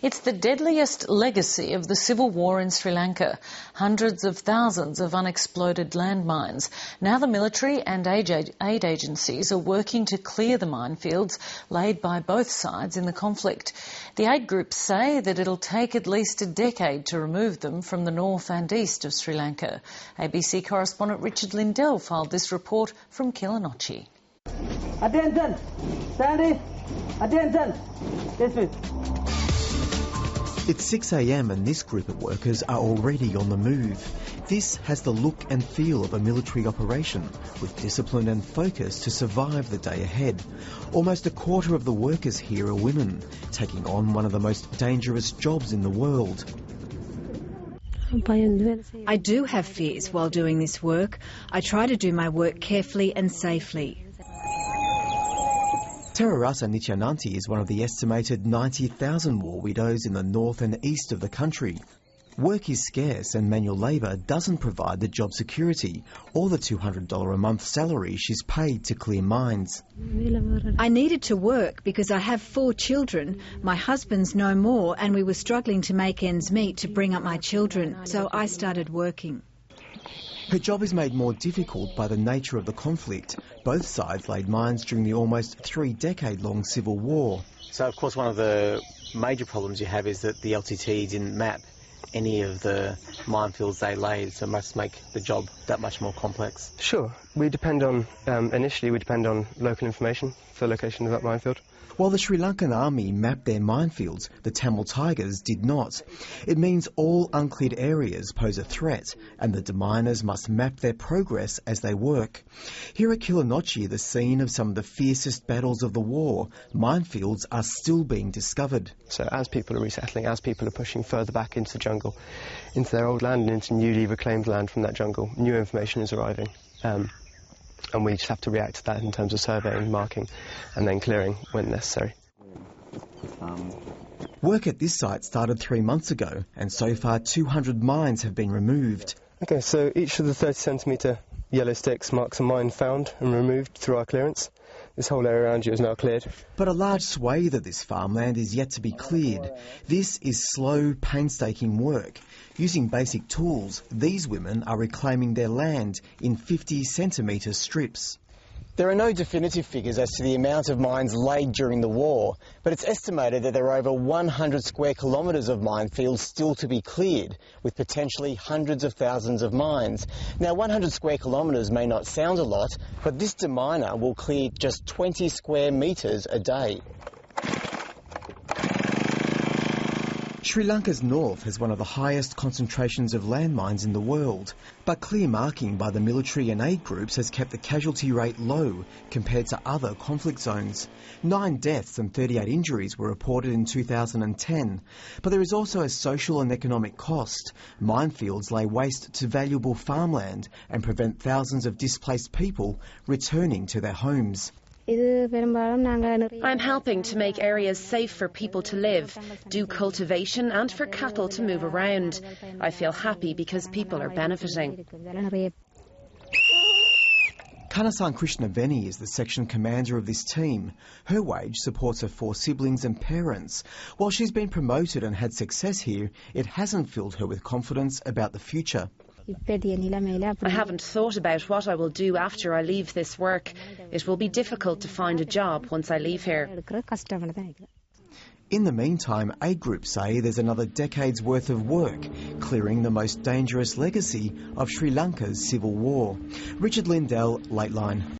It's the deadliest legacy of the civil war in Sri Lanka. Hundreds of thousands of unexploded landmines. Now the military and aid agencies are working to clear the minefields laid by both sides in the conflict. The aid groups say that it'll take at least a decade to remove them from the north and east of Sri Lanka. ABC correspondent Richard Lindell filed this report from Kilinochchi. Attention! Sandy! Attention! Yes, please. It's 6 a.m. and this group of workers are already on the move. This has the look and feel of a military operation, with discipline and focus to survive the day ahead. Almost a quarter of the workers here are women, taking on one of the most dangerous jobs in the world. I do have fears while doing this work. I try to do my work carefully and safely. Terarasa Nityananti is one of the estimated 90,000 war widows in the north and east of the country. Work is scarce and manual labour doesn't provide the job security or the $200 a month salary she's paid to clear mines. I needed to work because I have 4 children. My husband's no more and we were struggling to make ends meet to bring up my children, so I started working. Her job is made more difficult by the nature of the conflict. Both sides laid mines during the almost 3-decade-long civil war. So, of course, one of the major problems you have is that the LTTE didn't map any of the minefields they laid, so it must make the job that much more complex. Sure. We depend on, initially we depend on local information for location of that minefield. While the Sri Lankan Army mapped their minefields, the Tamil Tigers did not. It means all uncleared areas pose a threat, and the deminers must map their progress as they work. Here at Kilinochchi, the scene of some of the fiercest battles of the war, minefields are still being discovered. So as people are resettling, as people are pushing further back into the jungle, into their old land and into newly reclaimed land from that jungle, new information is arriving. And we just have to react to that in terms of surveying, marking and then clearing when necessary. Work at this site started 3 months ago and so far 200 mines have been removed. Okay, so each of the 30cm yellow sticks marks a mine found and removed through our clearance. This whole area around you is now cleared. But a large swathe of this farmland is yet to be cleared. This is slow, painstaking work. Using basic tools, these women are reclaiming their land in 50-centimetre strips. There are no definitive figures as to the amount of mines laid during the war, but it's estimated that there are over 100 square kilometres of minefields still to be cleared, with potentially hundreds of thousands of mines. Now, 100 square kilometres may not sound a lot, but this deminer will clear just 20 square metres a day. Sri Lanka's north has one of the highest concentrations of landmines in the world, but clear marking by the military and aid groups has kept the casualty rate low compared to other conflict zones. 9 deaths and 38 injuries were reported in 2010, but there is also a social and economic cost. Minefields lay waste to valuable farmland and prevent thousands of displaced people returning to their homes. I'm helping to make areas safe for people to live, do cultivation and for cattle to move around. I feel happy because people are benefiting. Kanasan Krishnaveni is the section commander of this team. Her wage supports her 4 siblings and parents. While she's been promoted and had success here, it hasn't filled her with confidence about the future. I haven't thought about what I will do after I leave this work. It will be difficult to find a job once I leave here. In the meantime, aid groups say there's another decade's worth of work clearing the most dangerous legacy of Sri Lanka's civil war. Richard Lindell, Lateline.